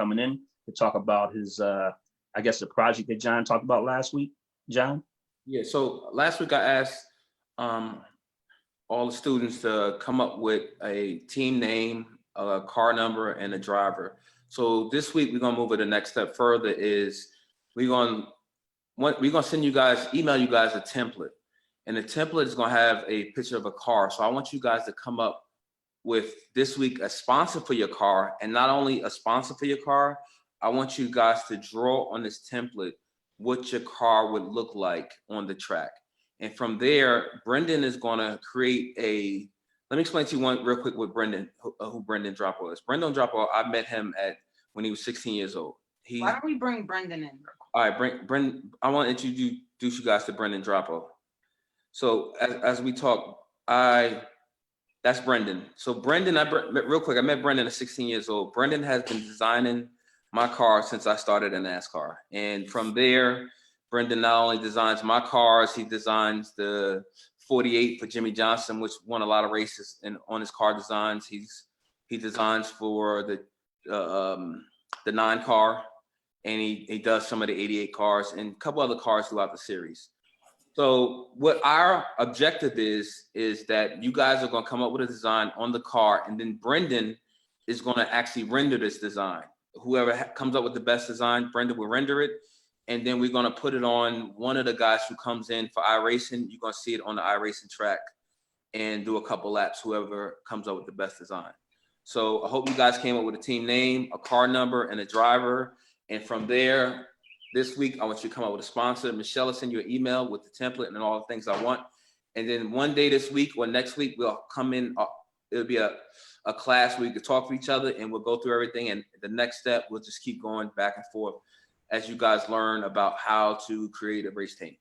coming in to talk about his, I guess, the project that John talked about last week. John? Yeah, so last week I asked all the students to come up with a team name, a car number, and a driver. So this week we're gonna move it the next step further. Is we're gonna send you guys, email you guys a template, and the template is gonna have a picture of a car. So I want you guys to come up with this week a sponsor for your car, and not only a sponsor for your car, I want you guys to draw on this template what your car would look like on the track. And from there, Brendan is gonna create let me explain to you one real quick with Brendan, who Brendan Dropo is. Brendan Dropo, I met him when he was 16 years old. Why don't we bring Brendan in? All right, Brendan, I want to introduce you guys to Brendan Dropo. So as we talk, that's Brendan. So Brendan, real quick, I met Brendan at 16 years old. Brendan has been designing my car since I started in NASCAR. And from there, Brendan not only designs my cars, he designs the 48 for Jimmy Johnson, which won a lot of races on his car designs. He designs for the 9 car, and he does some of the 88 cars and a couple other cars throughout the series. So what our objective is that you guys are gonna come up with a design on the car, and then Brendan is gonna actually render this design. Whoever comes up with the best design, Brendan will render it. And then we're gonna put it on one of the guys who comes in for iRacing. You're gonna see it on the iRacing track and do a couple laps, whoever comes up with the best design. So I hope you guys came up with a team name, a car number, and a driver. And from there, this week, I want you to come up with a sponsor. Michelle will send you an email with the template and all the things I want. And then one day this week or next week, we'll come in, it'll be a class where we can talk to each other, and we'll go through everything. And the next step, we'll just keep going back and forth as you guys learn about how to create a race team.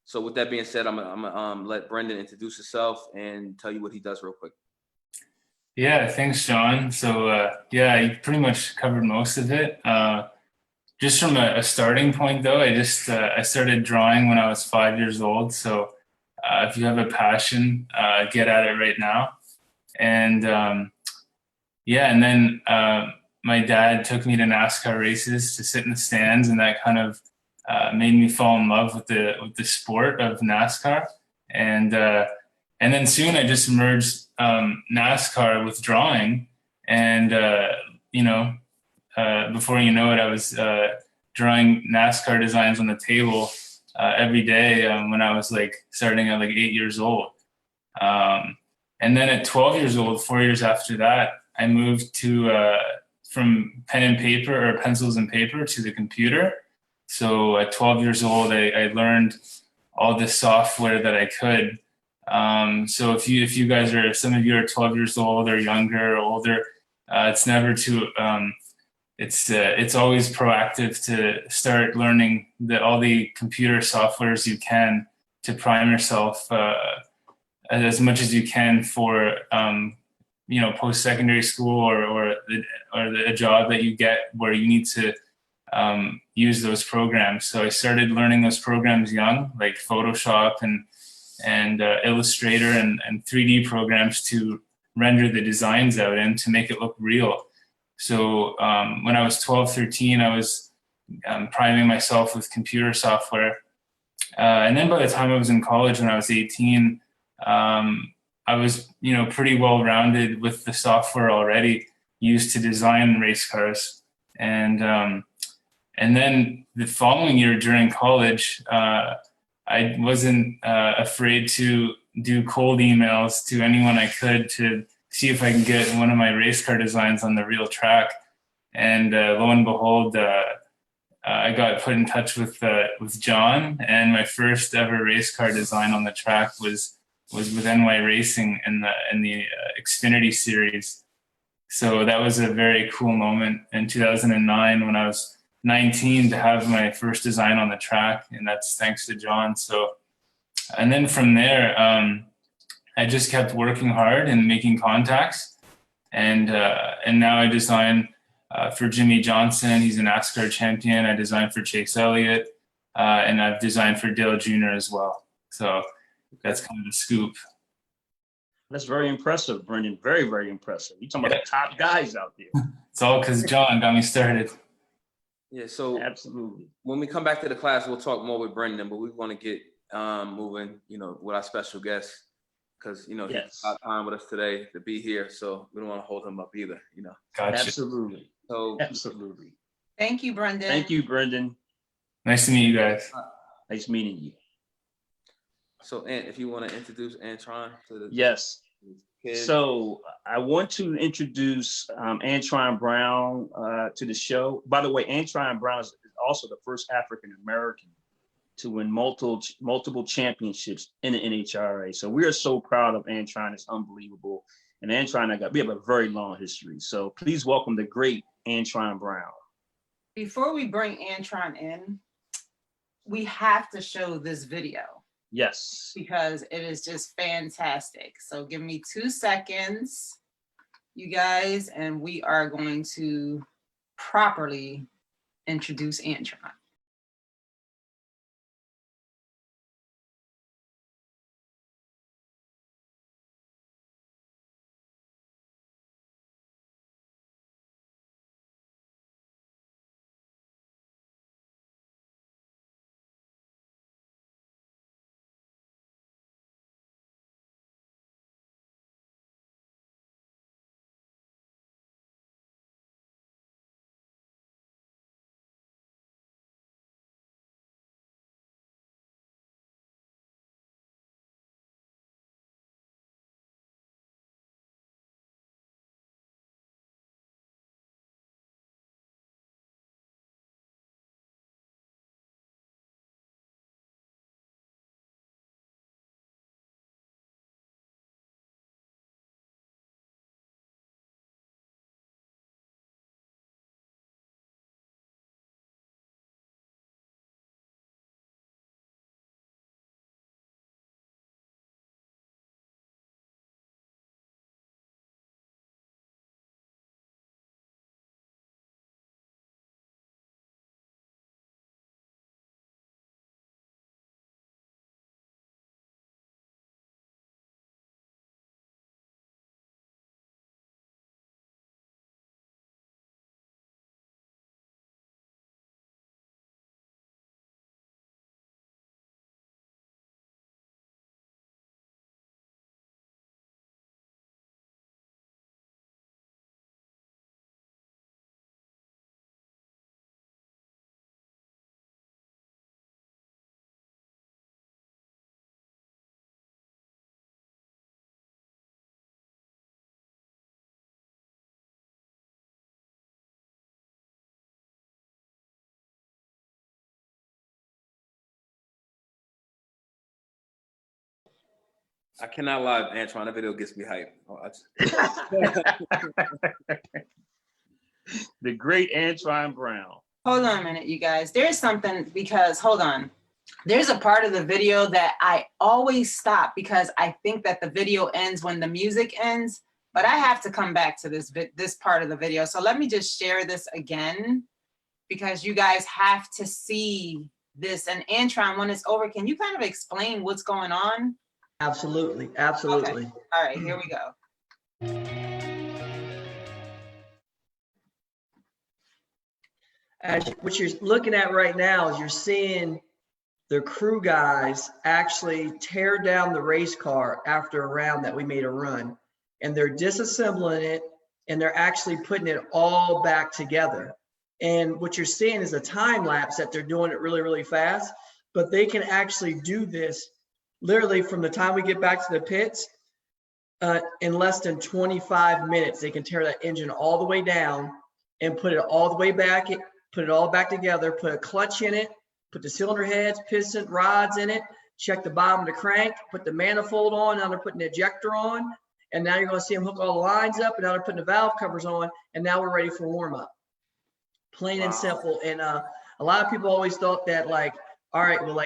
So with that being said, I'm gonna let Brendan introduce himself and tell you what he does real quick. Yeah, thanks, John. So yeah, you pretty much covered most of it. Just from a starting point though, I started drawing when I was 5 years old. So if you have a passion, get at it right now. And yeah, and then my dad took me to NASCAR races to sit in the stands, and that kind of made me fall in love with the sport of NASCAR. And then soon I just merged NASCAR with drawing, and before you know it, I was drawing NASCAR designs on the table every day when I was starting at 8 years old. And then at 12 years old, 4 years after that, I moved to from pen and paper or pencils and paper to the computer. So at 12 years old, I learned all this software that I could. So if you guys are, some of you are 12 years old or younger or older, it's never too, it's always proactive to start learning all the computer softwares you can to prime yourself as much as you can for post-secondary school or a job that you get where you need to use those programs. So I started learning those programs young, like Photoshop and Illustrator and 3D programs to render the designs out and to make it look real. So when I was 12, 13, I was priming myself with computer software. And then by the time I was in college, when I was 18, I was, pretty well-rounded with the software already used to design race cars. And then the following year during college, I wasn't afraid to do cold emails to anyone I could to see if I can get one of my race car designs on the real track. And lo and behold, I got put in touch with John, and my first ever race car design on the track was with NY Racing in the Xfinity series. So that was a very cool moment in 2009 when I was 19 to have my first design on the track, and that's thanks to John. So, and then from there, I just kept working hard and making contacts, and now I design for Jimmy Johnson. He's a NASCAR champion. I designed for Chase Elliott, and I've designed for Dale Jr. as well. So that's kind of the scoop. That's very impressive, Brendan. Very, very impressive. You're talking about the top guys out there. It's all because John got me started. Yeah, so Absolutely. when we come back to the class, we'll talk more with Brendan, but we want to get moving, with our special guest, because he Yes. got time with us today to be here, so we don't want to hold him up either. Gotcha. Absolutely. So Absolutely. Thank you, Brendan. Thank you, Brendan. Nice to meet you guys. Nice meeting you. So Ant, if you want to introduce Antron to the Yes. kids. So I want to introduce Antron Brown to the show. By the way, Antron Brown is also the first African American to win multiple championships in the NHRA. So we are so proud of Antron. It's unbelievable. And Antron, we have a very long history. So please welcome the great Antron Brown. Before we bring Antron in, we have to show this video Yes. because it is just fantastic. So give me 2 seconds, you guys, and we are going to properly introduce Antron. I cannot lie, Antron, that video gets me hyped. The great Antron Brown. Hold on a minute, you guys. There's something, because hold on. There's a part of the video that I always stop because I think that the video ends when the music ends, but I have to come back to this part of the video. So let me just share this again because you guys have to see this. And Antron, when it's over, can you kind of explain what's going on? Absolutely, absolutely. Okay. All right, here we go. What you're looking at right now is you're seeing the crew guys actually tear down the race car after a round that we made a run, and they're disassembling it and they're actually putting it all back together. And what you're seeing is a time lapse that they're doing it really, really fast, but they can actually do this literally from the time we get back to the pits in less than 25 minutes. They can tear that engine all the way down and put it all the way back, put it all back together, put a clutch in it, put the cylinder heads, piston rods in it, check the bottom of the crank, put the manifold on, now they're putting the ejector on, and now you're gonna see them hook all the lines up, and now they're putting the valve covers on, and now we're ready for warm up. Plain and simple. And a lot of people always thought that all right, well,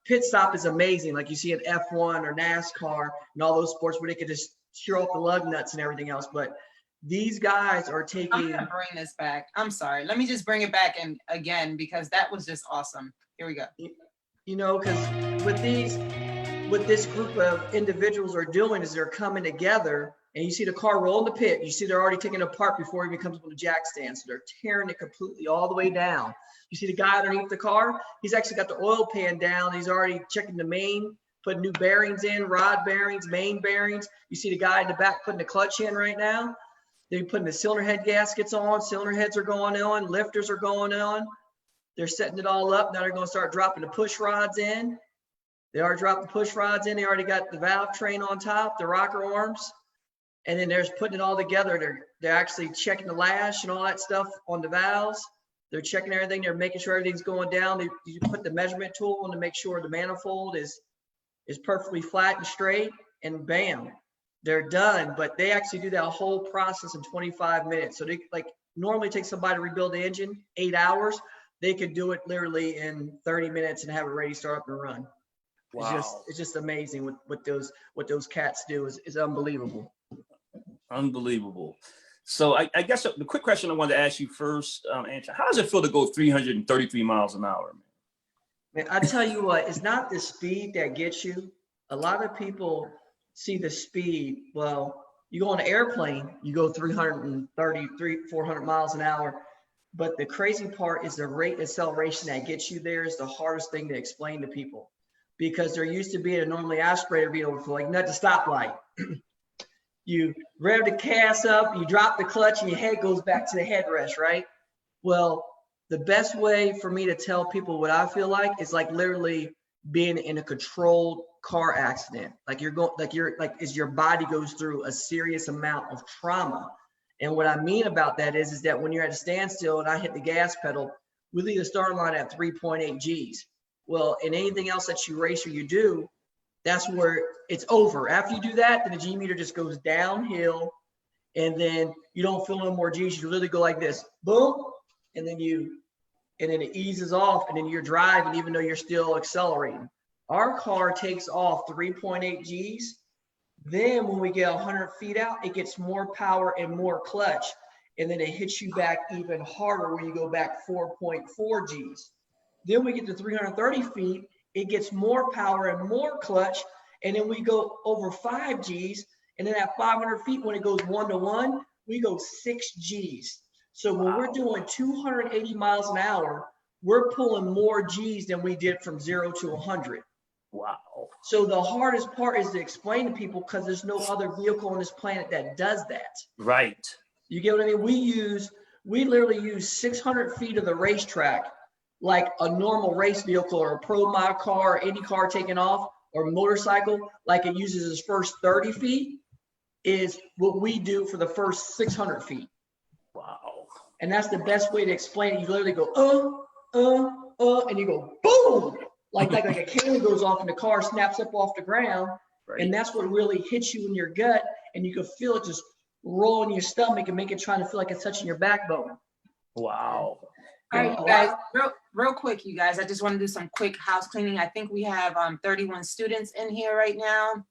pit stop is amazing. Like you see in F1 or NASCAR and all those sports where they could just shear off the lug nuts and everything else. But these guys are taking. I'm gonna bring this back. I'm sorry. Let me just bring it back and again because that was just awesome. Here we go. Because with what this group of individuals are doing is they're coming together, and you see the car roll in the pit. You see they're already taking it apart before it even comes up on the jack stand. So they're tearing it completely all the way down. You see the guy underneath the car, he's actually got the oil pan down. He's already checking the main, putting new bearings in, rod bearings, main bearings. You see the guy in the back putting the clutch in right now. They're putting the cylinder head gaskets on. Cylinder heads are going on. Lifters are going on. They're setting it all up. Now they're going to start dropping the push rods in. They already dropped the push rods in. They already got the valve train on top, the rocker arms. And then they're putting it all together. They're actually checking the lash and all that stuff on the valves. They're checking everything. They're making sure everything's going down. You put the measurement tool on to make sure the manifold is perfectly flat and straight, and bam, they're done. But they actually do that whole process in 25 minutes. So they like normally take somebody to rebuild the engine 8 hours. They could do it literally in 30 minutes and have it ready to start up and run. Wow. It's just amazing what those cats do is unbelievable. Unbelievable. So I guess the quick question I wanted to ask you first, Antron, how does it feel to go 333 miles an hour? Man, I tell you what, it's not the speed that gets you. A lot of people see the speed. Well, you go on an airplane, you go 400 miles an hour. But the crazy part is the rate acceleration that gets you there is the hardest thing to explain to people, because they're used to being a normally aspirator vehicle for like not the stoplight. You rev the cast up, you drop the clutch, and your head goes back to the headrest, right? Well, the best way for me to tell people what I feel like is like literally being in a controlled car accident. Like as your body goes through a serious amount of trauma. And what I mean about that is that when you're at a standstill and I hit the gas pedal, we leave the starting line at 3.8 Gs. Well, in anything else that you race or you do, that's where it's over. After you do that, then the G meter just goes downhill, and then you don't feel no more Gs. You literally go like this, boom, and then it eases off, and then you're driving even though you're still accelerating. Our car takes off 3.8 Gs. Then when we get 100 feet out, it gets more power and more clutch, and then it hits you back even harder when you go back 4.4 Gs. Then we get to 330 feet, it gets more power and more clutch, and then we go over 5 Gs, and then at 500 feet, when it goes 1-to-1, we go 6 Gs. So when we're doing 280 miles an hour, we're pulling more Gs than we did from 0 to 100. Wow. So the hardest part is to explain to people, because there's no other vehicle on this planet that does that. Right. You get what I mean? We literally use 600 feet of the racetrack like a normal race vehicle or a pro mod car or any car taking off or motorcycle, like it uses its first 30 feet, is what we do for the first 600 feet. Wow. And that's the best way to explain it. You literally go, and you go, boom, like a cannon goes off and the car snaps up off the ground. Right. And that's what really hits you in your gut. And you can feel it just roll in your stomach and make it trying to feel like it's touching your backbone. Wow. All right, you guys, real quick, you guys, I just want to do some quick house cleaning. I think we have 31 students in here right now.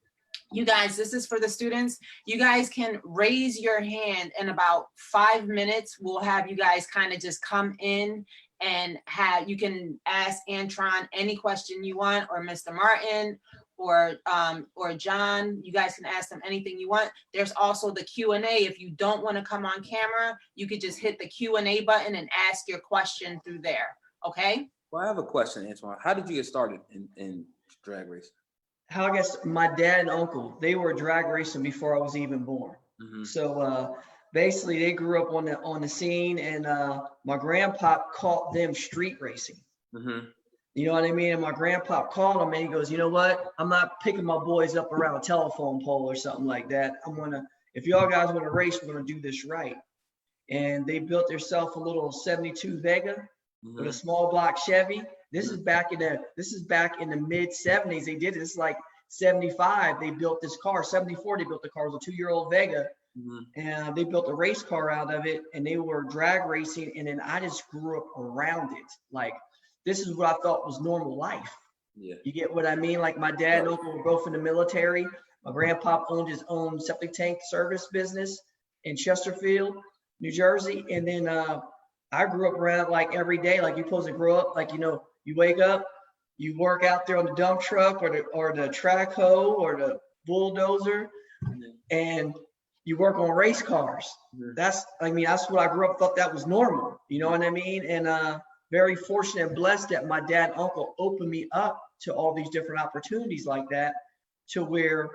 You guys, this is for the students. You guys can raise your hand in about 5 minutes. We'll have you guys kind of just come in and you can ask Antron any question you want, or Mr. Martin, or John. You guys can ask them anything you want. There's also the Q&A. If you don't want to come on camera, you could just hit the Q&A button and ask your question through there. Okay? Well, I have a question, Antron. How did you get started in drag racing? How I guess my dad and uncle, they were drag racing before I was even born. Mm-hmm. So basically they grew up on the scene, and my grandpa caught them street racing. Mm-hmm. You know what I mean? And my grandpa called him and he goes, you know what? I'm not picking my boys up around a telephone pole or something like that. If y'all guys want to race, we're going to do this right. And they built themselves a little 72 Vega with a small block Chevy. This is back in the mid 70s. They did it. This is like 75. They built this car. 74, they built the car. It was a 2-year-old Vega. Mm-hmm. And they built a race car out of it, and they were drag racing. And then I just grew up around it. Like, this is what I thought was normal life. Yeah. You get what I mean? Like, my dad and uncle were both in the military. My grandpa owned his own septic tank service business in Chesterfield, New Jersey. And then I grew up around, like, every day. Like, you're supposed to grow up, like, you know, you wake up, you work out there on the dump truck or the track hoe or the bulldozer, and you work on race cars. That's what I grew up, thought that was normal. You know what I mean? And very fortunate and blessed that my dad and uncle opened me up to all these different opportunities like that, to where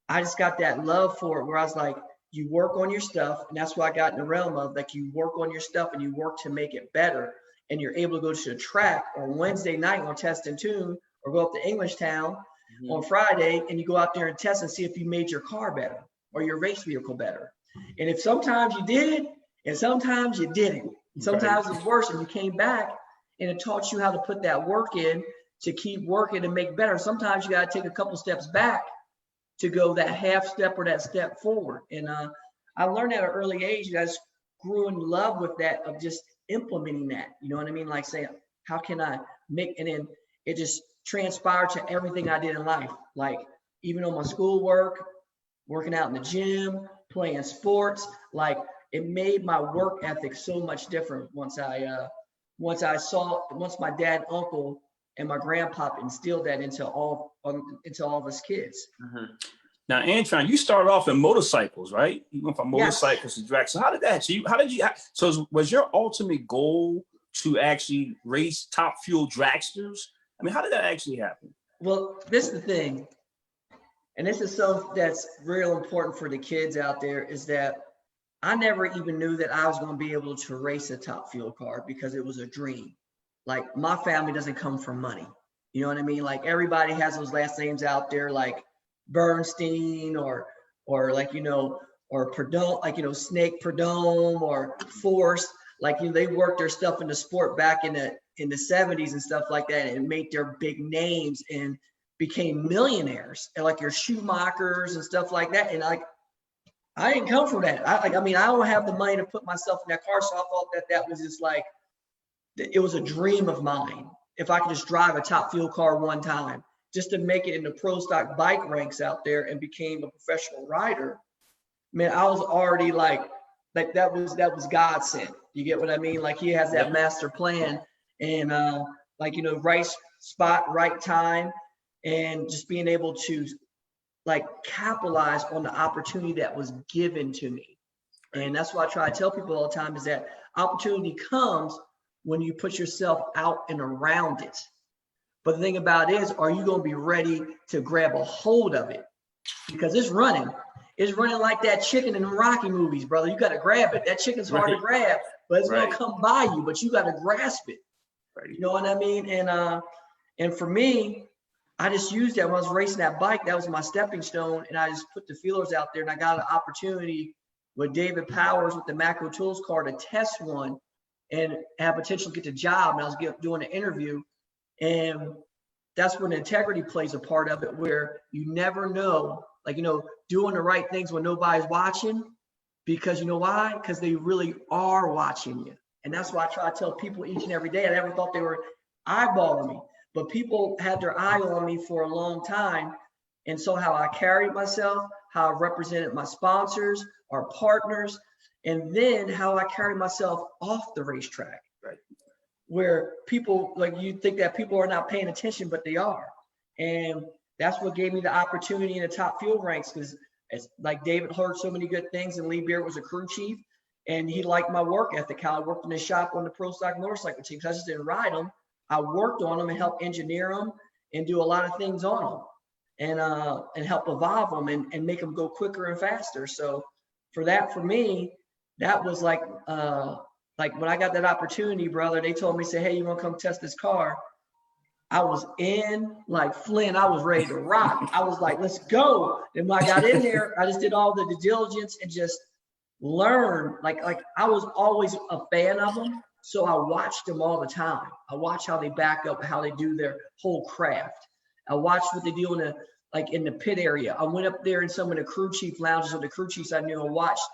I just got that love for it, where I was like, you work on your stuff. And that's why I got in the realm of like, you work on your stuff and you work to make it better. And you're able to go to the track on Wednesday night on Test and Tune, or go up to Englishtown on Friday, and you go out there and test and see if you made your car better or your race vehicle better. And if sometimes you did, and sometimes you didn't, and sometimes it's worse, and you came back and it taught you how to put that work in to keep working and make better. Sometimes you got to take a couple steps back to go that half step or that step forward. And I learned at an early age, I just grew in love with that, of just implementing that. You know what I mean? Like saying, how can I make, and then it just transpired to everything I did in life. Like even on my schoolwork, working out in the gym, playing sports, like it made my work ethic so much different once my dad and uncle and my grandpa instilled that into all of us kids. Now, Antron, you started off in motorcycles, right? You went from motorcycles to drag. So how did that? So was your ultimate goal to actually race top fuel dragsters? I mean, how did that actually happen? Well, this is the thing, and this is something that's real important for the kids out there, is that I never even knew that I was going to be able to race a top fuel car, because it was a dream. Like my family doesn't come from money. You know what I mean? Like everybody has those last names out there, like Bernstein or like, or Perdome, like, Snake Perdome or Force. Like, they worked their stuff in the sport back in the 70s and stuff like that, and made their big names and became millionaires, and like your Schumachers and stuff like that. And like, I didn't come from that. I don't have the money to put myself in that car. So I thought that was just like, it was a dream of mine. If I could just drive a top fuel car one time, just to make it in the pro stock bike ranks out there and became a professional rider, man, I was already like that was God sent. You get what I mean? Like he has that master plan, and right spot, right time, and just being able to like capitalize on the opportunity that was given to me. And that's why I try to tell people all the time, is that opportunity comes when you put yourself out and around it. But the thing about it is, are you going to be ready to grab a hold of it? Because it's running like that chicken in the Rocky movies, brother. You got to grab it. That chicken's hard to grab, but it's going to come by you, but you got to grasp it. You know what I mean? And for me, I just used that when I was racing that bike. That was my stepping stone. And I just put the feelers out there, and I got an opportunity with David Powers with the Macro Tools car to test one and have potential to get the job. And I was doing an interview, and that's when integrity plays a part of it, where you never know, like, doing the right things when nobody's watching, because you know why? Because they really are watching you. And that's why I try to tell people each and every day, I never thought they were eyeballing me, but people had their eye on me for a long time. And so how I carried myself, how I represented my sponsors, our partners, and then how I carry myself off the racetrack, where people, like, you think that people are not paying attention, but they are. And that's what gave me the opportunity in the top fuel ranks, because it's like David heard so many good things, and Lee Beard was a crew chief, and he liked my work ethic, how I worked in the shop on the pro stock motorcycle team. I just didn't ride them. I worked on them and helped engineer them and do a lot of things on them, and help evolve them and make them go quicker and faster. So for me, that was like when I got that opportunity, brother, they told me, say, hey, you want to come test this car? I was in like Flynn. I was ready to rock. I was like, let's go. And when I got in there, I just did all the due diligence and just learned. Like I was always a fan of them. So I watched them all the time. I watched how they back up, how they do their whole craft. I watched what they do in the pit area. I went up there in some of the crew chief lounges of the crew chiefs I knew, and watched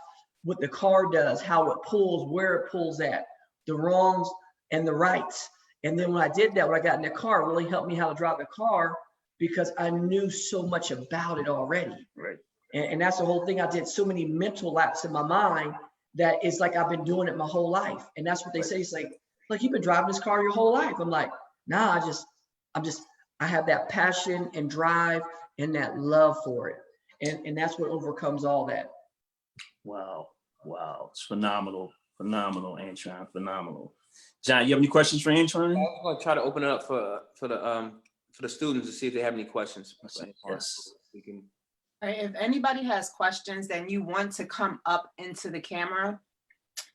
what the car does, how it pulls, where it pulls at, the wrongs and the rights. And then when I did that, when I got in the car, it really helped me how to drive the car, because I knew so much about it already. Right. And that's the whole thing. I did so many mental laps in my mind that it's like I've been doing it my whole life. And that's what they say. It's like you've been driving this car your whole life. I'm like, nah, I have that passion and drive and that love for it. And that's what overcomes all that. Wow. Wow. It's phenomenal. Phenomenal, Antron. Phenomenal. John, you have any questions for Antron? I'm gonna try to open it up for the students to see if they have any questions. Yes. We can. All right, if anybody has questions, then you want to come up into the camera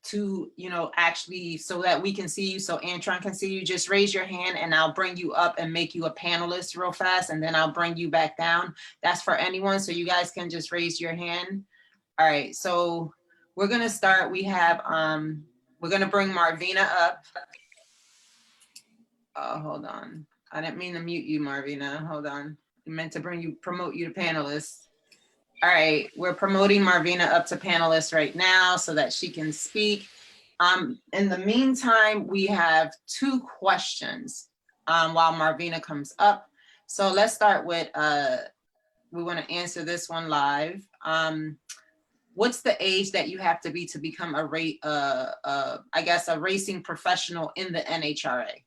to, you know, actually so that we can see you, so Antron can see you, just raise your hand and I'll bring you up and make you a panelist real fast, and then I'll bring you back down. That's for anyone, so you guys can just raise your hand. All right, so we're gonna start. We have, we're gonna bring Marvina up. Hold on. I didn't mean to mute you, Marvina. Hold on. I meant to promote you to panelist. All right, we're promoting Marvina up to panelist right now so that she can speak. In the meantime, we have 2 questions while Marvina comes up. So let's start with, we want to answer this one live. What's the age that you have to become a racing professional in the NHRA?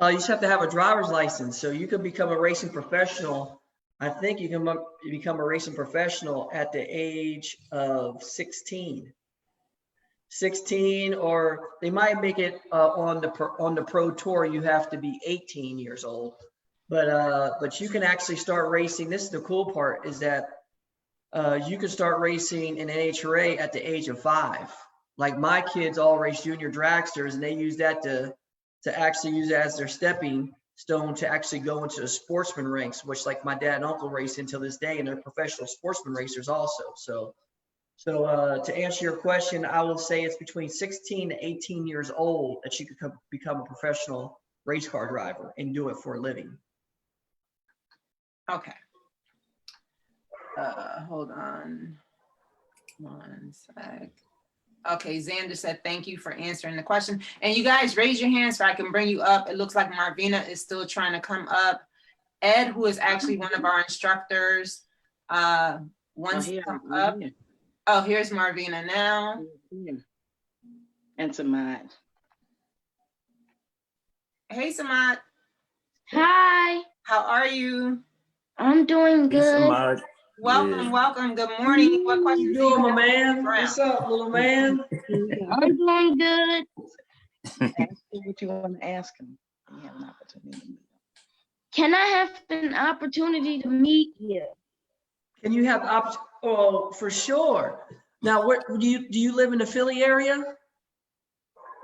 You just have to have a driver's license. So you can become a racing professional. I think you can become a racing professional at the age of 16. 16, or they might make it on the pro tour. You have to be 18 years old. But you can actually start racing. This is the cool part, is that you can start racing in NHRA at the age of 5. Like my kids all race junior dragsters, and they use that to actually use it as their stepping stone to actually go into the sportsman ranks, which like my dad and uncle race until this day, and they're professional sportsman racers also. So to answer your question, I will say it's between 16 to 18 years old that you could become a professional race car driver and do it for a living. Okay. Hold on 1 sec. Okay, Xander said, thank you for answering the question. And you guys raise your hands so I can bring you up. It looks like Marvina is still trying to come up. Ed, who is actually one of our instructors, wants to come up. Oh, here's Marvina now. And Samad. Hey, Samad. Hi, How are you? I'm doing good. Welcome, welcome. Good morning. What How questions you do you doing, my have? man? What's up, little man? I'm doing good. Ask him what you want to ask him. You have an opportunity to meet him. Can I have an opportunity to meet you? Can you have oh, for sure. Now, where do you live in the Philly area?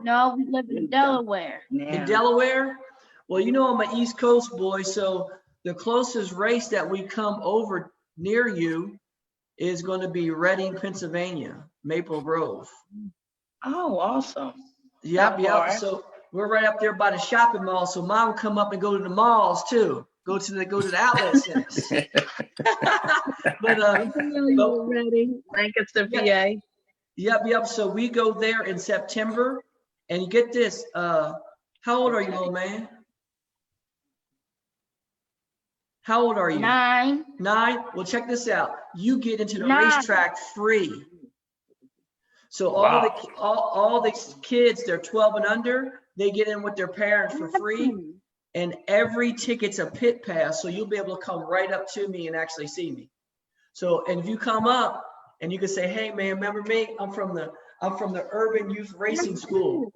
No, we live in Delaware. In Delaware? Well, you know, I'm an East Coast boy, so the closest race that we come over near you is going to be Reading, Pennsylvania, Maple Grove. Oh, awesome. Yep. far? So we're right up there by the shopping mall. So mom will come up and go to the malls too. Go to the outlet centers. But Reading, Lancaster, PA. Yep. So we go there in September, and you get this. How old are you, little man? How old are you? 9. 9? Well, check this out. You get into the 9. racetrack free. So Wow. all the kids, they're 12 and under, they get in with their parents for free. And every ticket's a pit pass. So you'll be able to come right up to me and actually see me. So, and if you come up and you can say, hey man, remember me? I'm from the Urban Youth Racing School.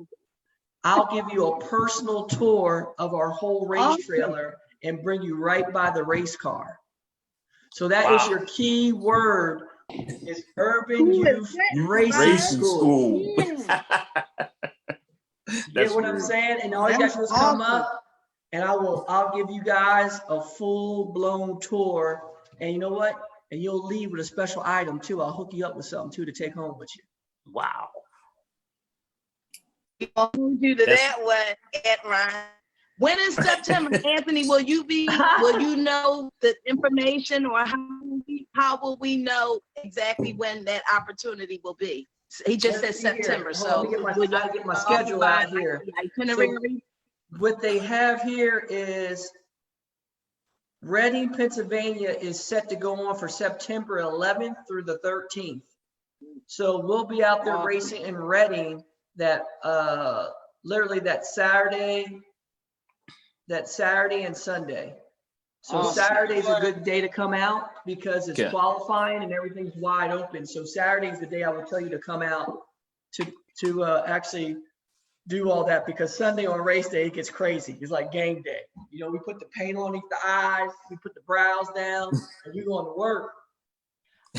I'll give you a personal tour of our whole race trailer and bring you right by the race car. So that is your key word, is Urban Youth Racing School. Yeah. You get what I'm saying? And all you guys just come up, and I'll give you guys a full-blown tour. And you know what? And you'll leave with a special item too. I'll hook you up with something too to take home with you. Wow. Do that one, Antron. When in September, Anthony, will you know the information, or how will we know exactly when that opportunity will be? He just said September, so I get my schedule out here. Itinerary. What they have here is Reading, Pennsylvania is set to go on for September 11th through the 13th. So we'll be out there racing in Reading that literally that Saturday, That's Saturday and Sunday. So Oh, Saturday's a sure. good day to come out because it's Okay. qualifying and everything's wide open. So Saturday's the day I would tell you to come out to actually do all that, because Sunday on race day it gets crazy. It's like game day. You know, we put the paint on the eyes, we put the brows down, and we going to work.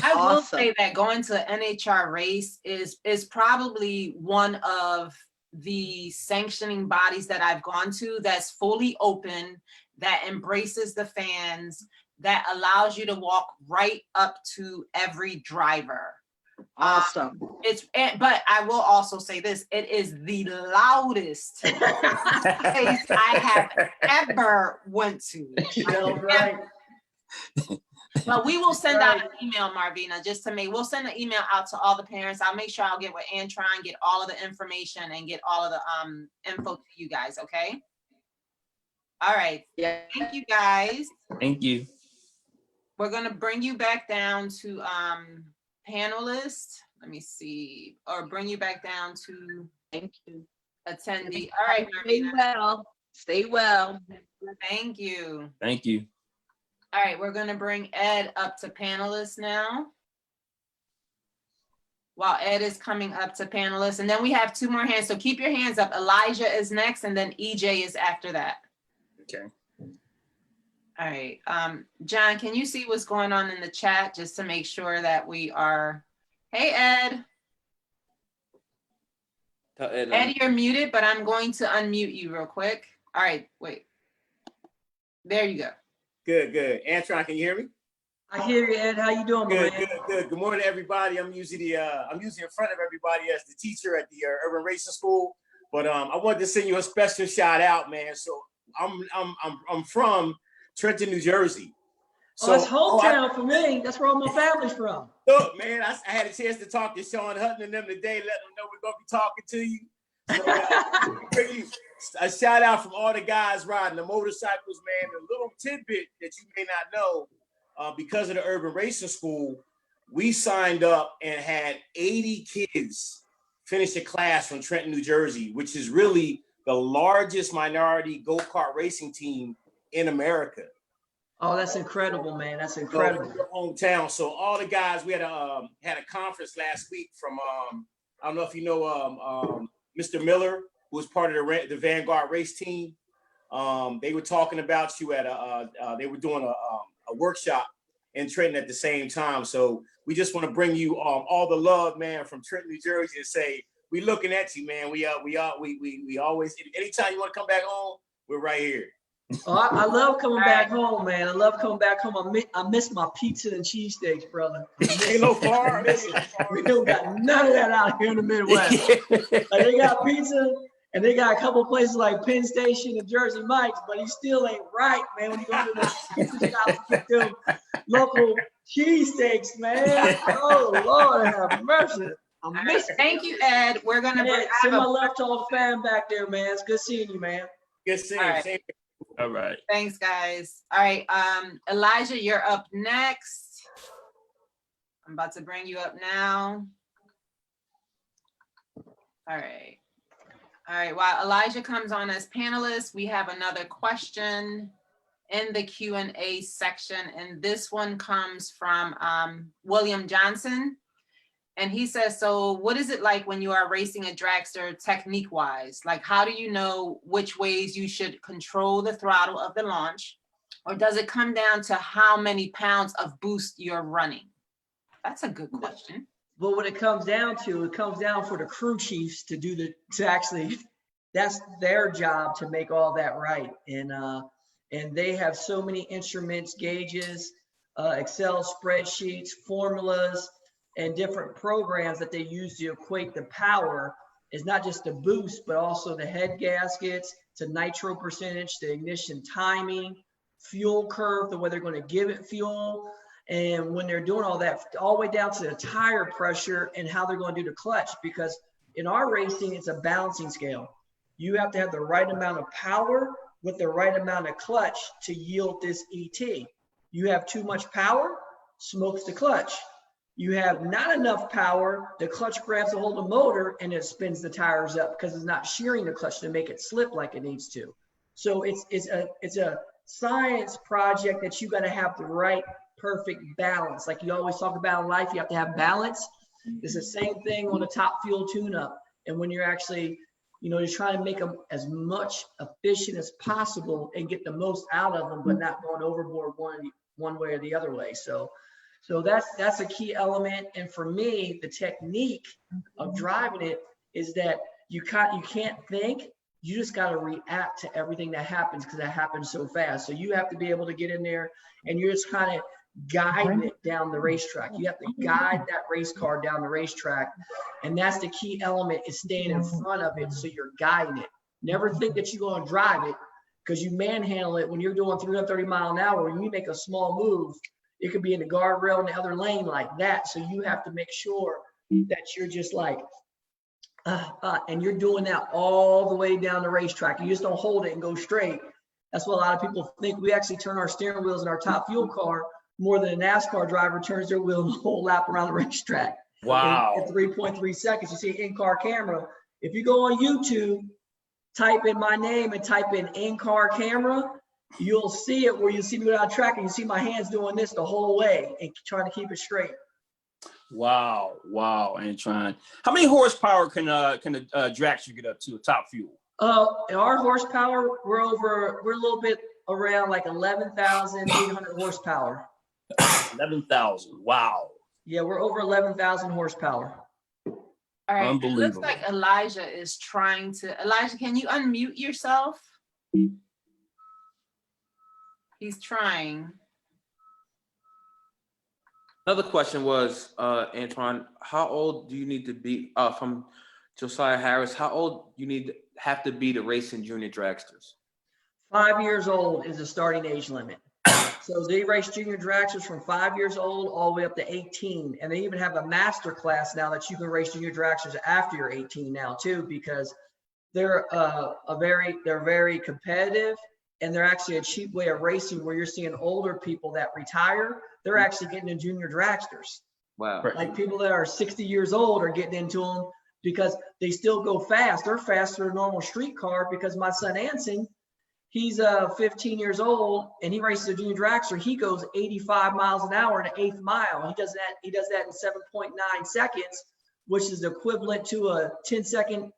I will Awesome. say that going to NHR race is probably one of the sanctioning bodies that I've gone to that's fully open, that embraces the fans, that allows you to walk right up to every driver. Awesome. But I will also say this, it is the loudest place I have ever went to. That's right. But we will send out an email, Marvina, we'll send an email out to all the parents. I'll make sure I'll get with Antron, get all of the information and get all of the info to you guys, okay? All right, Yeah. thank you guys. Thank you. We're gonna bring you back down to panelists. Let me see, or bring you back down to Thank you. attendee. All right, Stay Marvina, well. Stay well. thank you. Thank you. All right, we're gonna bring Ed up to panelists now. While Ed is coming up to panelists, and then we have 2 more hands, so keep your hands up. Elijah is next, and then EJ is after that. Okay. All right, John, can you see what's going on in the chat just to make sure that we are, hey, Ed. Tell Ed, Ed, you're muted, but I'm going to unmute you real quick. All right, wait. There you go. Good. Antron, can you hear me? I hear you, Ed. How you doing, Good, man? good. Good morning, everybody. I'm usually in front of everybody as the teacher at the Urban Racing School, but I wanted to send you a special shout out, man. So I'm from Trenton, New Jersey. So that's hometown for me. That's where all my family's from. Look, man, I had a chance to talk to Sean Hutton and them today, let them know we're gonna be talking to you. So, bring you a shout out from all the guys riding the motorcycles, man. A little tidbit that you may not know, because of the Urban Racing School, we signed up and had 80 kids finish a class from Trenton, New Jersey, which is really the largest minority go-kart racing team in America. Oh, that's incredible, man. That's incredible. So, hometown. So all the guys, we had a conference last week from I don't know if you know Mr. Miller, who was part of the Vanguard race team. They were talking about you at they were doing a workshop in Trenton at the same time. So we just want to bring you all the love, man, from Trenton, New Jersey, and say we looking at you, man. We always, anytime you want to come back home, we're right here. Oh, I love coming back home, man. I love coming back home. I miss my pizza and cheesesteaks, brother. Ain't no far. We don't got none of that out here in the Midwest. They got pizza, and they got a couple places like Penn Station and Jersey Mike's, but he still ain't right, man. When you go to the pizza shop and get them local cheesesteaks, man. Oh, Lord have mercy. I miss it. Thank you, Ed. We're gonna bring. Send my love to all the fam back there, man. It's good seeing you, man. Good seeing All you. right. Same. All right. Thanks, guys. All right, Elijah, you're up next. I'm about to bring you up now. All right. All right, while Elijah comes on as panelist, we have another question in the Q&A section, and this one comes from William Johnson. And he says, so what is it like when you are racing a dragster technique wise? Like, how do you know which ways you should control the throttle of the launch? Or does it come down to how many pounds of boost you're running? That's a good question. But what it comes down for the crew chiefs to do actually, that's their job to make all that right. And they have so many instruments, gauges, Excel spreadsheets, formulas, and different programs that they use to equate the power. Is not just the boost, but also the head gaskets, to nitro percentage, the ignition timing, fuel curve, the way they're going to give it fuel. And when they're doing all that, all the way down to the tire pressure and how they're going to do the clutch, because in our racing, it's a balancing scale. You have to have the right amount of power with the right amount of clutch to yield this ET. You have too much power, smokes the clutch. You have not enough power, the clutch grabs a hold of the motor and it spins the tires up because it's not shearing the clutch to make it slip like it needs to. So it's a science project that you got to have the right perfect balance. Like you always talk about in life, you have to have balance. It's the same thing on a top fuel tune-up. And when you're actually, you're trying to make them as much efficient as possible and get the most out of them, but not going overboard one way or the other way. So that's a key element. And for me, the technique of driving it is that you can't think, you just got to react to everything that happens because that happens so fast. So you have to be able to get in there and you're just kind of guiding it down the racetrack. You have to guide that race car down the racetrack. And that's the key element, is staying in front of it. So you're guiding it. Never think that you're going to drive it, because you manhandle it when you're doing 330 mile an hour. When you make a small move, it could be in the guardrail in the other lane like that. So you have to make sure that you're just like, and you're doing that all the way down the racetrack. You just don't hold it and go straight. That's what a lot of people think. We actually turn our steering wheels in our top fuel car more than a NASCAR driver turns their wheel the whole lap around the racetrack. Wow. In 3.3 seconds, you see in-car camera. If you go on YouTube, type in my name and type in in-car camera, you'll see it where you see me on track and you see my hands doing this the whole way and trying to keep it straight. Wow, Antron. How many horsepower can a dragster get up to a top fuel? Our horsepower, we're a little bit around like 11,800 horsepower. 11,000. Wow. Yeah, we're over 11,000 horsepower. All right. It looks Unbelievable. like Elijah is trying to. Elijah, can you unmute yourself? He's trying. Another question was, Antron, how old do you need to be, from Josiah Harris, how old you have to be to race in junior dragsters? 5 years old is the starting age limit. So they race junior dragsters from 5 years old all the way up to 18. And they even have a master class now that you can race junior dragsters after you're 18 now too, because they're very competitive, and they're actually a cheap way of racing where you're seeing older people that retire. They're actually getting in junior dragsters. Wow. Like people that are 60 years old are getting into them because they still go fast. They're faster than a normal street car, because my son Anson, he's 15 years old and he races a junior dragster. He goes 85 miles an hour in the 8th mile. He does that in 7.9 seconds, which is equivalent to a 10-second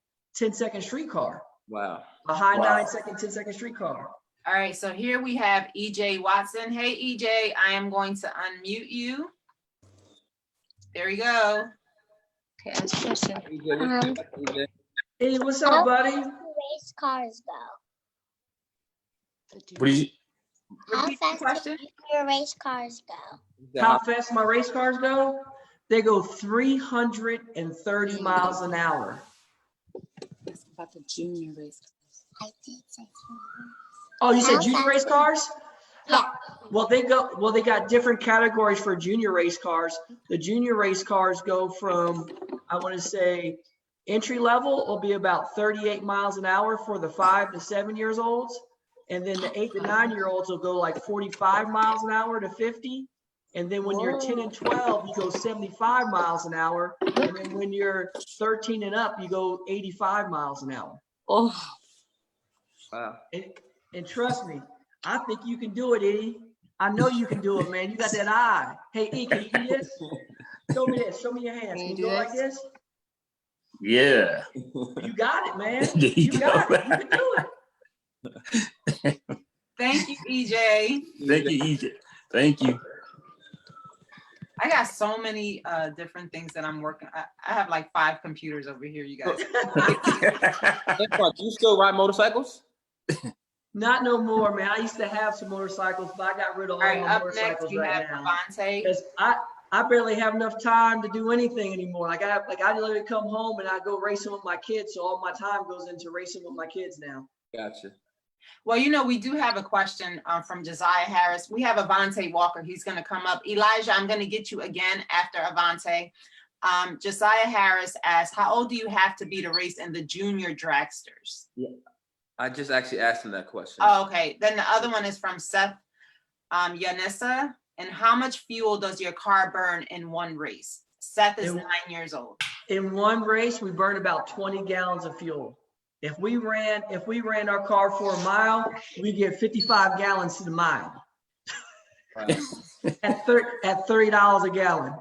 street car. Wow. A high 9-second, 10-second street car. All right, so here we have EJ Watson. Hey, EJ, I am going to unmute you. There you go. Okay, ask a question. Hey, what's up, buddy? How do race cars go? What is How Repeat the fast question. do your race cars go? How fast my race cars go? They go 330 miles an hour. About the junior race. I did say Oh, you said How junior fast race cars? Yeah. Well, they got different categories for junior race cars. The junior race cars go from, I want to say, entry level will be about 38 miles an hour for the 5 to 7 years olds. And then the 8 to 9 year olds will go like 45 miles an hour to 50. And then when you're 10 and 12, you go 75 miles an hour. And then when you're 13 and up, you go 85 miles an hour. Oh, Wow. And trust me, I think you can do it, Eddie. I know you can do it, man. You got that eye. Hey, E, can you do this? Show me this. Show me your hands. Can you do it like this? Yeah. You got it, man. There you You got go. it. You can do it. thank you, EJ. Thank you, EJ. Thank you. I got so many different things that I'm working. I have like 5 computers over here, you guys. Antron, do you still ride motorcycles? Not no more, man. I used to have some motorcycles, but I got rid of all All right, my up next motorcycles we right have now. Avante. Because I barely have enough time to do anything anymore. I literally come home and I go racing with my kids, so all my time goes into racing with my kids now. Gotcha. Well, we do have a question from Josiah Harris. We have Avante Walker. He's going to come up. Elijah, I'm going to get you again after Avante. Josiah Harris asks, how old do you have to be to race in the junior dragsters? Yeah. I just actually asked him that question. Oh, okay. Then the other one is from Seth Yanessa. And how much fuel does your car burn in one race? Seth is 9 years old. In one race, we burn about 20 gallons of fuel. If we ran our car for a mile, we get 55 gallons to the mile at $30 a gallon.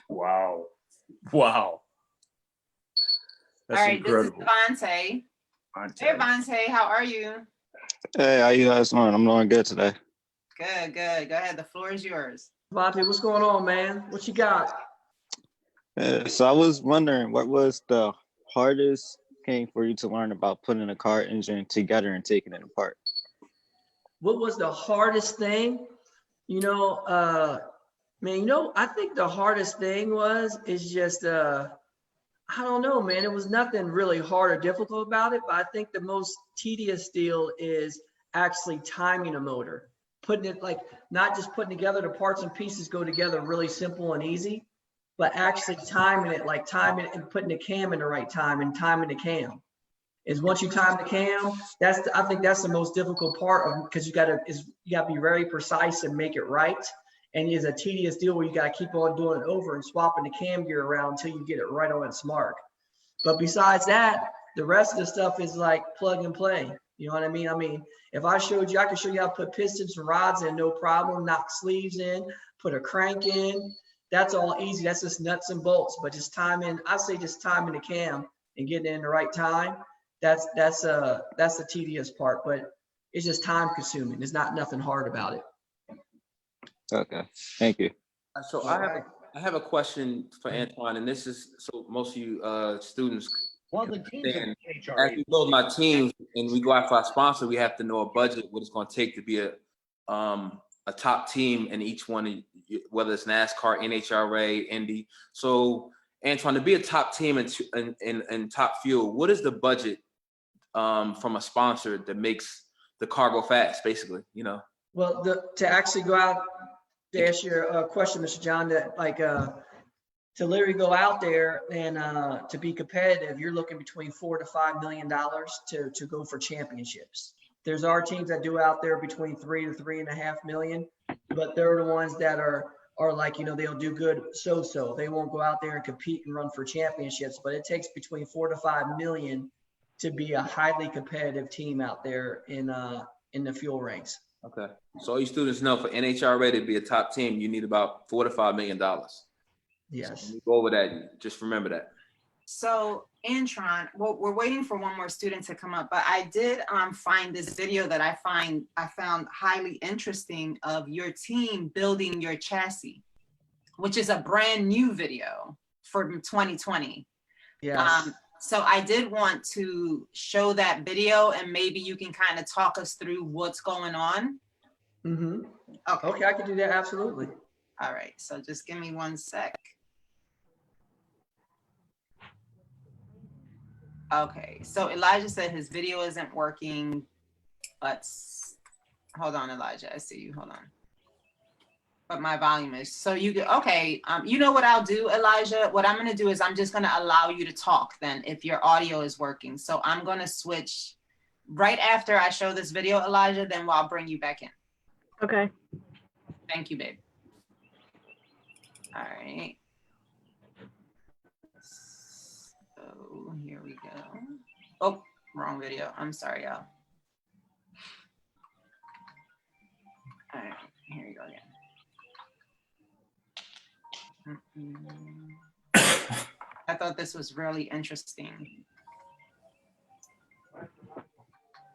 Wow. Wow. That's All right, incredible. this is Devontae. Hey, Devontae, how are you? Hey, how you guys doing? I'm doing good today. Good, good. Go ahead. The floor is yours. Devontae, what's going on, man? What you got? So I was wondering, what was the hardest thing for you to learn about putting a car engine together and taking it apart? What was the hardest thing? You know, man, you know, I think the hardest thing is just, I don't know, man. It was nothing really hard or difficult about it, but I think the most tedious deal is actually timing a motor. Putting it, like, not just putting together the parts and pieces go together really simple and easy, but actually timing it, like timing it and putting the cam in the right time and timing the cam. Is once you time the cam, I think that's the most difficult part of, because you gotta be very precise and make it right. And it's a tedious deal where you gotta keep on doing it over and swapping the cam gear around until you get it right on its mark. But besides that, the rest of the stuff is like plug and play. You know what I mean? I mean, if I showed you, I could show you how to put pistons and rods in, no problem, knock sleeves in, put a crank in. That's all easy. That's just nuts and bolts. But just timing, I say just timing the cam and getting it in the right time. That's the tedious part, but it's just time consuming. There's not nothing hard about it. Okay, thank you. So I have a question for Antron, and this is so most of you students. Well, the teams understand, in as NHRA. we build my teams and we go out for our sponsor, we have to know a budget, what it's going to take to be a top team in each one, whether it's NASCAR, NHRA, Indy. So Antron, to be a top team in top fuel, what is the budget from a sponsor that makes the car go fast, basically, you know? Well, to actually go out, to answer your question, Mr. John, that like to literally go out there and to be competitive, you're looking between $4 to $5 million to go for championships. There's our teams that do out there between 3 to 3.5 million, but they're the ones that are like, you know, they'll do good so. They won't go out there and compete and run for championships, but it takes between 4 to 5 million to be a highly competitive team out there in the fuel ranks. Okay. So all you students know, for NHRA to be a top team, you need about $4 to $5 million. Yes. So go over that. Just remember that. So Antron, well, we're waiting for one more student to come up, but I did find this video that I found highly interesting of your team building your chassis, which is a brand new video for 2020. Yes. So I did want to show that video, and maybe you can kind of talk us through what's going on. Mm-hmm. Okay. Okay, I can do that, absolutely. All right, so just give me 1 sec. Okay, so Elijah said his video isn't working. Hold on, Elijah, I see you, hold on. But my volume is, so you get, okay, you know what I'll do, Elijah? What I'm gonna do is I'm just gonna allow you to talk then if your audio is working. So I'm gonna switch right after I show this video, Elijah, then I'll bring you back in. Okay. Thank you, babe. All right. So here we go. Oh, wrong video. I'm sorry, y'all. All right, here we go again. I thought this was really interesting.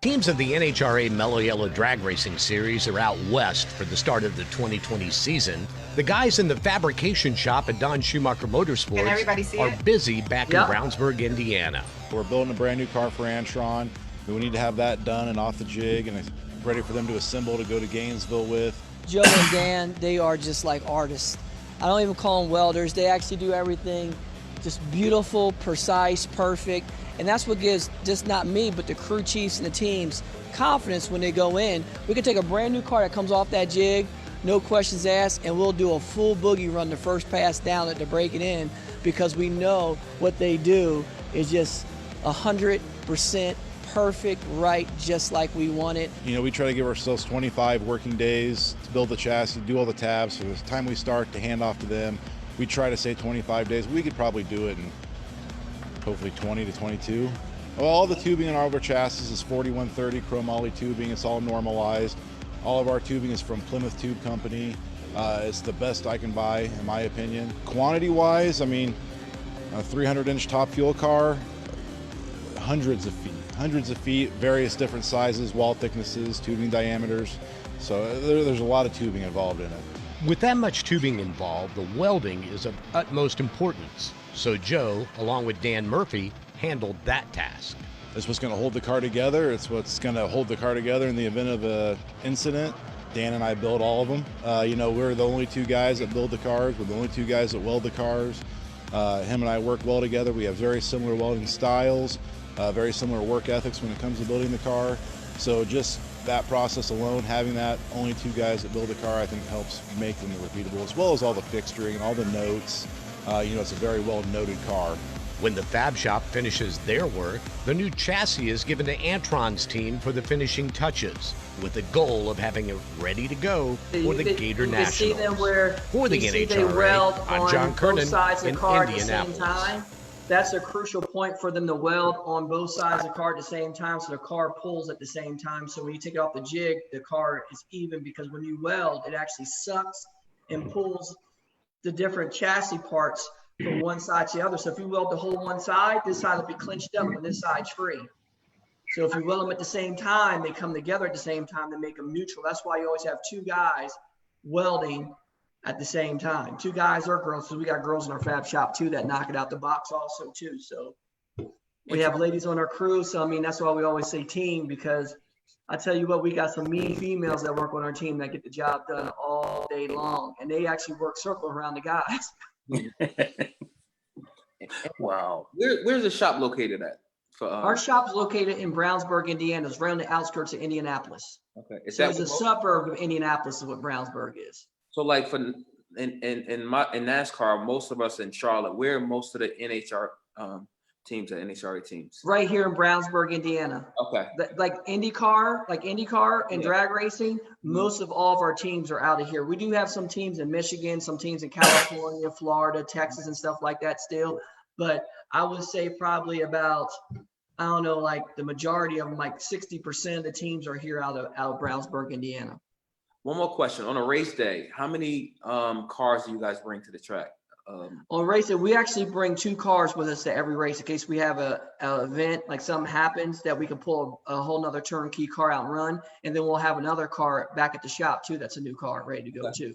Teams of the NHRA Mellow Yellow Drag Racing Series are out west for the start of the 2020 season. The guys in the fabrication shop at Don Schumacher Motorsports are busy back in Brownsburg, Indiana. We're building a brand new car for Antron. We need to have that done and off the jig and ready for them to assemble to go to Gainesville with. Joe and Dan, they are just like artists. I don't even call them welders. They actually do everything just beautiful, precise, perfect. And that's what gives just not me, but the crew chiefs and the teams confidence when they go in. We can take a brand new car that comes off that jig, no questions asked, and we'll do a full boogie run the first pass down it to break it in, because we know what they do is just 100% perfect, right, just like we want it. You know, we try to give ourselves 25 working days to build the chassis, do all the tabs. So the time we start to hand off to them, we try to say 25 days. We could probably do it in hopefully 20 to 22. Well, all the tubing in all of our chassis is 4130 chromoly tubing. It's all normalized. All of our tubing is from Plymouth Tube Company. It's the best I can buy, in my opinion. Quantity-wise, I mean, a 300-inch top fuel car, hundreds of feet, various different sizes, wall thicknesses, tubing diameters. So there's a lot of tubing involved in it. With that much tubing involved, the welding is of utmost importance. So Joe, along with Dan Murphy, handled that task. It's what's going to hold the car together. It's what's going to hold the car together in the event of an incident. Dan and I build all of them. You know, we're the only two guys that build the cars. We're the only two guys that weld the cars. Him and I work well together. We have very similar welding styles, very similar work ethics when it comes to building the car. So just that process alone, having that only two guys that build the car, I think helps make them repeatable, as well as all the fixturing and all the notes. You know, it's a very well noted car. When the fab shop finishes their work, the new chassis is given to Antron's team for the finishing touches, with the goal of having it ready to go for the Gator Nationals. See them where For the NHRA, I'm John Kernan in Indianapolis. That's a crucial point for them to weld on both sides of the car at the same time, so the car pulls at the same time. So when you take it off the jig, the car is even, because when you weld, it actually sucks and pulls the different chassis parts from one side to the other. So if you weld the whole one side, this side will be clinched up and this side's free. So if you weld them at the same time, they come together at the same time to make them neutral. That's why you always have two guys welding at the same time. Two guys or girls, because we got girls in our fab shop too that knock it out the box also too. So we have ladies on our crew. So I mean, that's why we always say team, because I tell you what, we got some mean females that work on our team that get the job done all day long, and they actually work circle around the guys. Wow. Where's the shop located at? Our shop's located in Brownsburg, Indiana. It's right on the outskirts of Indianapolis. Okay. So it's a suburb of Indianapolis is what Brownsburg is. So like for in NASCAR, most of us in Charlotte, where are most of the NHRA teams? Right here in Brownsburg, Indiana. Okay. Like IndyCar and drag racing, most of all of our teams are out of here. We do have some teams in Michigan, some teams in California, Florida, Texas, and stuff like that still. But I would say probably about, I don't know, like the majority of them, like 60% of the teams are here out of Brownsburg, Indiana. One more question. On a race day, how many cars do you guys bring to the track? On race day, we actually bring two cars with us to every race in case we have an event, like something happens that we can pull a whole nother turnkey car out and run. And then we'll have another car back at the shop too. That's a new car ready to go too.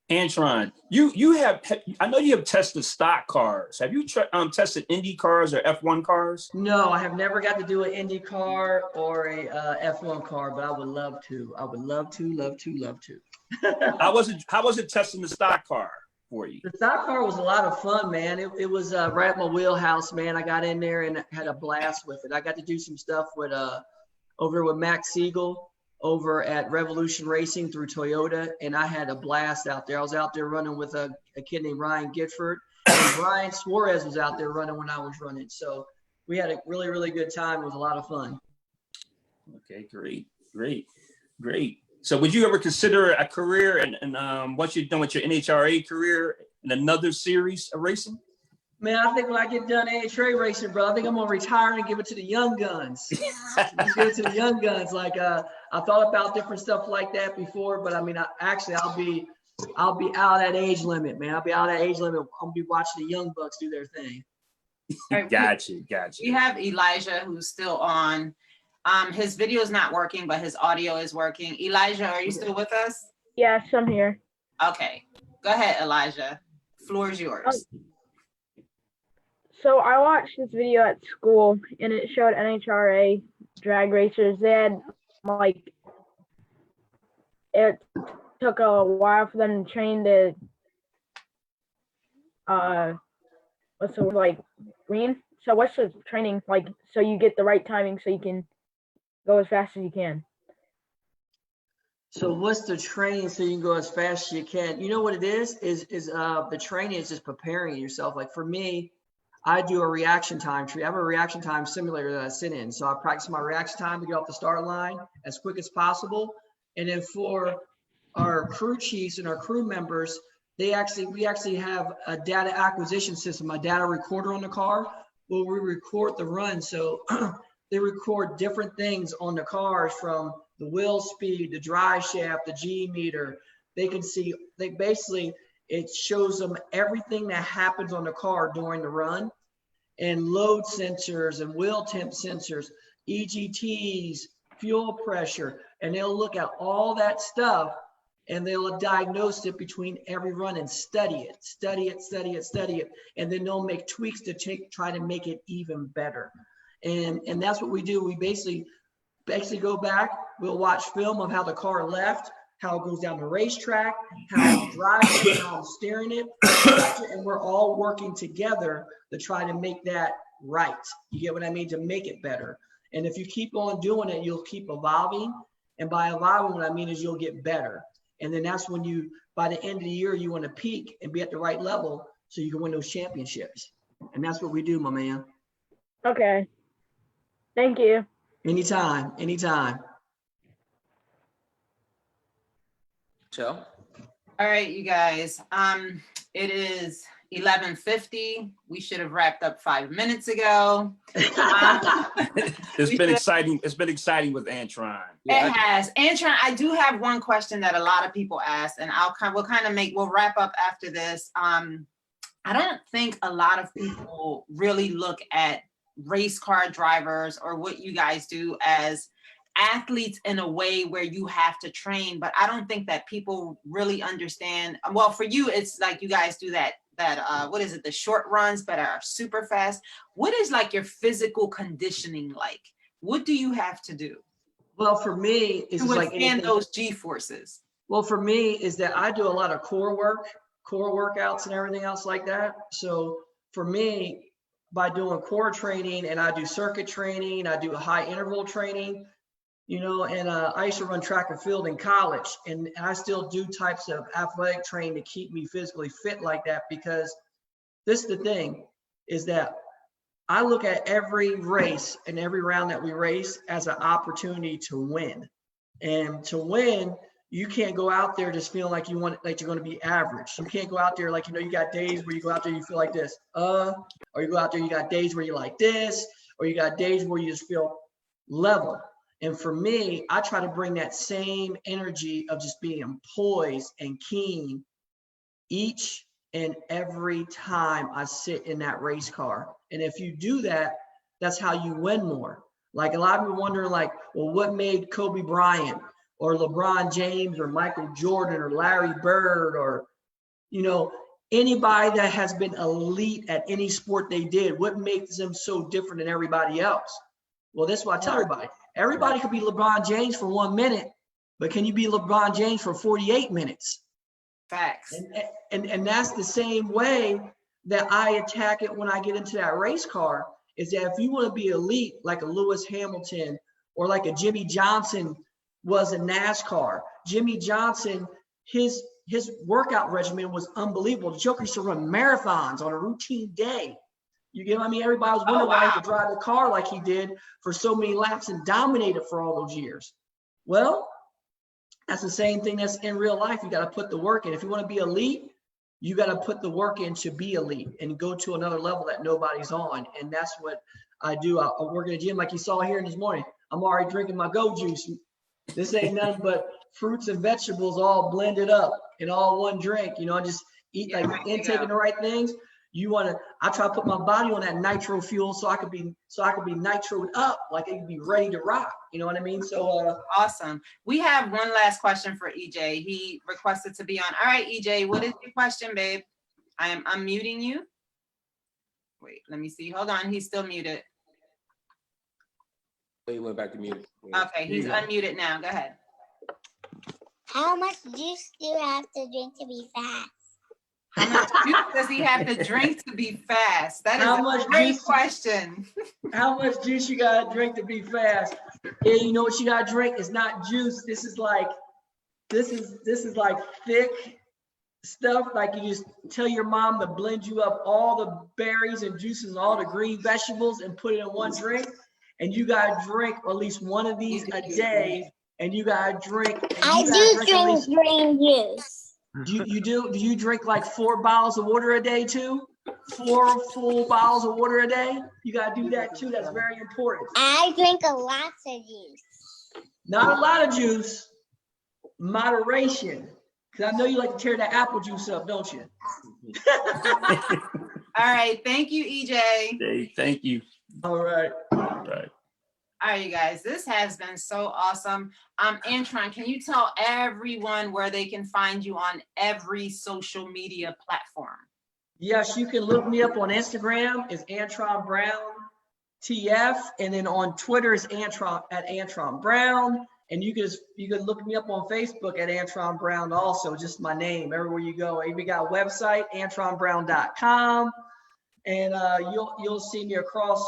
Antron, you have, I know you have tested stock cars. Have you tested Indy cars or F1 cars? No, I have never got to do an Indy car or a F1 car, but I would love to. I would love to. How was it testing the stock car for you? The stock car was a lot of fun, man. It was right at my wheelhouse, man. I got in there and had a blast with it. I got to do some stuff with over with Max Siegel over at Revolution Racing through Toyota, and I had a blast out there. I was out there running with a kid named Ryan Gifford, and Brian Suarez was out there running when I was running. So we had a really, really good time. It was a lot of fun. Okay, great. So would you ever consider a career and once you're done with your NHRA career in another series of racing? Man, I think when I get done NHRA racing, bro, I think I'm gonna retire and give it to the young guns. Give it to the young guns. Like I thought about different stuff like that before, but I mean, I'll be out of that age limit, man. I'll be out of that age limit. I'm gonna be watching the young bucks do their thing. Gotcha. We have Elijah who's still on. His video is not working, but his audio is working. Elijah, are you still with us? Yes, I'm here. Okay, go ahead, Elijah. Floor is yours. So I watched this video at school, and it showed NHRA drag racers. They had it took a while for them to train the green. So what's the training like so you get the right timing so you can go as fast as you can? So what's the training so you can go as fast as you can? You know what it is the training is just preparing yourself. Like for me, I do a reaction time tree. I have a reaction time simulator that I sit in. So I practice my reaction time to get off the start line as quick as possible. And then for our crew chiefs and our crew members, we actually have a data acquisition system, a data recorder on the car, where we record the run. So they record different things on the cars, from the wheel speed, the drive shaft, the G meter. They can see, it shows them everything that happens on the car during the run, and load sensors and wheel temp sensors, EGTs, fuel pressure, and they'll look at all that stuff and they'll diagnose it between every run and study it. And then they'll make tweaks to try to make it even better. And that's what we do. We basically go back, we'll watch film of how the car left, how it goes down the racetrack, how I'm driving it, how I'm steering it, and we're all working together to try to make that right. You get what I mean? To make it better. And if you keep on doing it, you'll keep evolving. And by evolving, what I mean is you'll get better. And then that's when you, by the end of the year, you want to peak and be at the right level so you can win those championships. And that's what we do, my man. Okay. Thank you. Anytime. Michelle? All right, you guys. It is 11:50. We should have wrapped up 5 minutes ago. It's been exciting. It's been exciting with Antron. It has. Antron, I do have one question that a lot of people ask, and we'll wrap up after this. I don't think a lot of people really look at race car drivers or what you guys do as athletes in a way where you have to train, but I don't think that people really understand. Well, for you, it's like you guys do that what is it, the short runs but are super fast. What is like your physical conditioning like? What do you have to do? Well, for me, it's to like withstand those G forces. Well, for me is that I do a lot of core workouts and everything else like that. So for me, by doing core training, and I do circuit training, I do a high interval training, and I used to run track and field in college, and I still do types of athletic training to keep me physically fit like that, because this is the thing, is that I look at every race and every round that we race as an opportunity to win. And to win, you can't go out there just feeling like you're going to be average. You can't go out there like, you got days where you go out there, you feel like this, or you go out there, you got days where you're like this, or you got days where you just feel level. And for me, I try to bring that same energy of just being poised and keen each and every time I sit in that race car. And if you do that, that's how you win more. Like a lot of people wondering like, well, what made Kobe Bryant or LeBron James or Michael Jordan or Larry Bird or, anybody that has been elite at any sport they did, what makes them so different than everybody else? Well, that's what I tell everybody. Everybody could be LeBron James for 1 minute, but can you be LeBron James for 48 minutes? Facts. And that's the same way that I attack it when I get into that race car, is that if you want to be elite, like a Lewis Hamilton or like a Jimmy Johnson was in NASCAR. Jimmy Johnson, his workout regimen was unbelievable. The Joker used to run marathons on a routine day. You get what I mean? Everybody was wondering why he could drive the car like he did for so many laps and dominate it for all those years. Well, that's the same thing that's in real life. You got to put the work in. If you want to be elite, you got to put the work in to be elite and go to another level that nobody's on. And that's what I do. I work in a gym like you saw here this morning. I'm already drinking my Go Juice. This ain't nothing but fruits and vegetables all blended up in all one drink. I just eat taking the right things. I try to put my body on that nitro fuel so I could be nitroed up, like it could be ready to rock. You know what I mean? So awesome. We have one last question for EJ. He requested to be on. All right, EJ, what is your question, babe? I'm muting you. Wait, let me see. Hold on, he's still muted. He went back to mute. Okay, he's unmuted now. Go ahead. How much juice do you have to drink to be fast? How much juice does he have to drink to be fast? That is a great question. How much juice you gotta drink to be fast? Yeah, you know what you gotta drink? It's not juice. This is like thick stuff. Like you just tell your mom to blend you up all the berries and juices and all the green vegetables and put it in one drink. And you gotta drink at least one of these a day. And you gotta drink. I do drink green juice. Do you drink like 4 bottles of water a day too? 4 full bottles of water a day? You gotta do that too. That's very important. I drink a lot of juice. Not a lot of juice. Moderation. Because I know you like to tear that apple juice up, don't you? All right. Thank you, EJ. Hey, thank you. All right. All right. All right, you guys, this has been so awesome. Antron, can you tell everyone where they can find you on every social media platform? Yes, you can look me up on Instagram. It's Antron Brown TF, and then on Twitter is Antron at Antron Brown. And you can look me up on Facebook at Antron Brown also, just my name everywhere you go. I even got a website, antronbrown.com, and you'll see me across.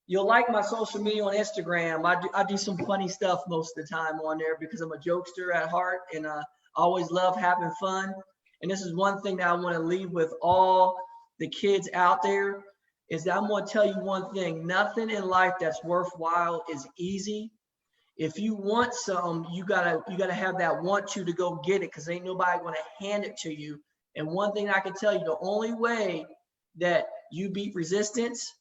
You'll like my social media on Instagram. I do some funny stuff most of the time on there because I'm a jokester at heart, and I always love having fun. And this is one thing that I want to leave with all the kids out there is that I'm going to tell you one thing: nothing in life that's worthwhile is easy. If you want something, you gotta have that want to go get it, because ain't nobody gonna hand it to you. And one thing I can tell you, the only way that you beat resistance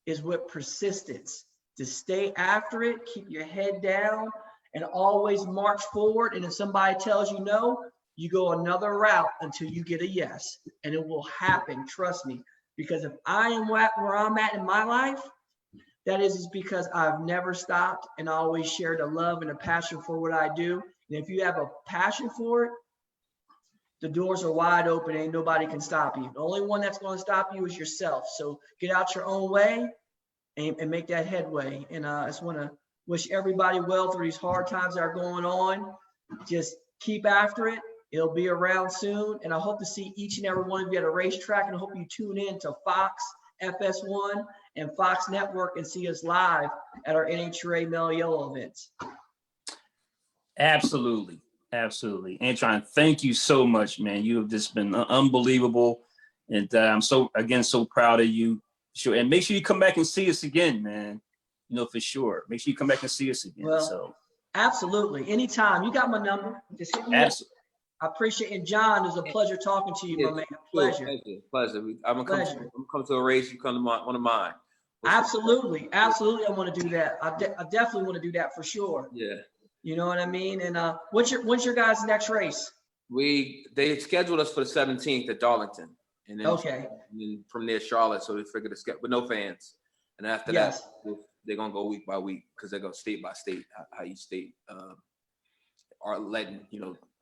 is with persistence. To stay after it, keep your head down, and always march forward. And if somebody tells you no, you go another route until you get a yes, and it will happen. Trust me, because if I am where I'm at in my life, that is because I've never stopped, and I always shared a love and a passion for what I do. And if you have a passion for it, the doors are wide open. Ain't nobody can stop you. The only one that's going to stop you is yourself. So get out your own way and make that headway. And I just want to wish everybody well through these hard times that are going on. Just keep after it. It'll be around soon. And I hope to see each and every one of you at a racetrack, and I hope you tune in to Fox FS1 and Fox Network and see us live at our NHRA Mellow Yellow events. Absolutely. Absolutely. Antron, thank you so much, man. You have just been unbelievable. And I'm so proud of you. Sure. And make sure you come back and see us again, man. You know, for sure. Make sure you come back and see us again. Well, absolutely. Anytime. You got my number. Just hit me up. I appreciate it. And John, it was a pleasure talking to you, my man. Pleasure. Pleasure. I'm gonna come to a race. You come to one of mine. Absolutely. Absolutely. I want to do that. I definitely want to do that for sure. Yeah. You know what I mean? And when's your guys' next race? They scheduled us for the 17th at Darlington. And then, okay. And then from there, Charlotte. So they figured to schedule with no fans. And after that, they're gonna go week by week, because they're gonna state by state how each state are letting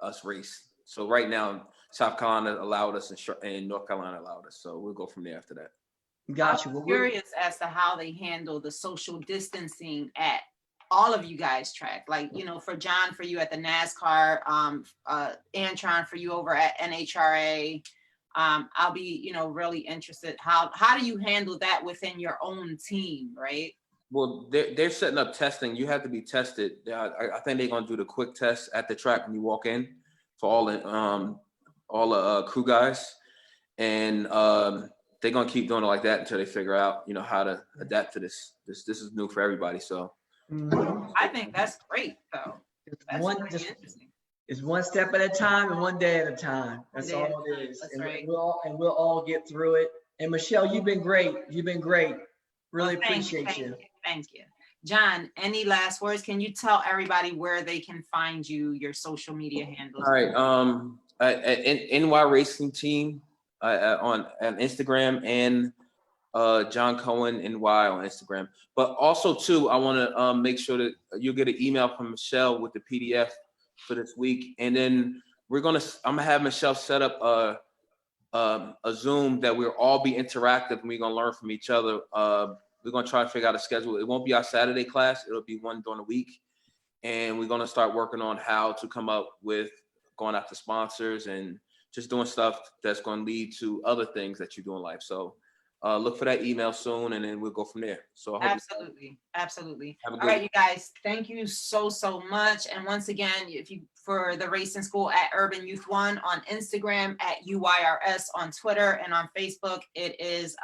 us race. So right now, South Carolina allowed us, and North Carolina allowed us. So we'll go from there after that. Gotcha. I'm curious as to how they handle the social distancing at all of you guys' track. Like, for John, for you at the NASCAR, Antron, for you over at NHRA. I'll be, really interested. How do you handle that within your own team, right? Well, they're setting up testing. You have to be tested. I think they're gonna do the quick test at the track when you walk in for all the crew guys, and they're gonna keep doing it like that until they figure out, how to adapt to this. This is new for everybody, so. I think that's great, though. It's one step at a time and one day at a time. That's all it is. That's right. We'll all get through it. And Michelle, you've been great. Really appreciate you. Thank you. John, any last words? Can you tell everybody where they can find you, your social media handles? All right. At NY Racing Team on Instagram, and John Cohen NY on Instagram. But also too, I want to make sure that you'll get an email from Michelle with the PDF for this week, and then I'm gonna have Michelle set up a Zoom that we'll all be interactive, and we're gonna learn from each other. We're gonna try to figure out a schedule. It won't be our Saturday class. It'll be one during the week, and we're gonna start working on how to come up with going after sponsors and just doing stuff that's going to lead to other things that you do in life. So look for that email soon, and then we'll go from there. So I hope absolutely. All right, you guys, thank you so much. And once again, for the racing school at Urban Youth One on Instagram, at UYRS on Twitter, and on Facebook, it is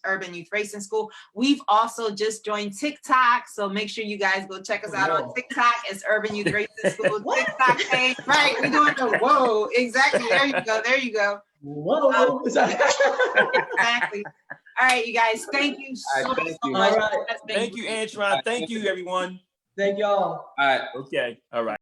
Urban Youth Racing School. We've also just joined TikTok, so make sure you guys go check us out on TikTok. It's Urban Youth Racing School TikTok page. Right, we're doing the whoa, exactly. There you go. Whoa. Exactly. All right, you guys. Thank you so, thank so you. much. All right. That's been Thank you, Antron. Thank you, everyone. Thank y'all. All right. Okay. All right.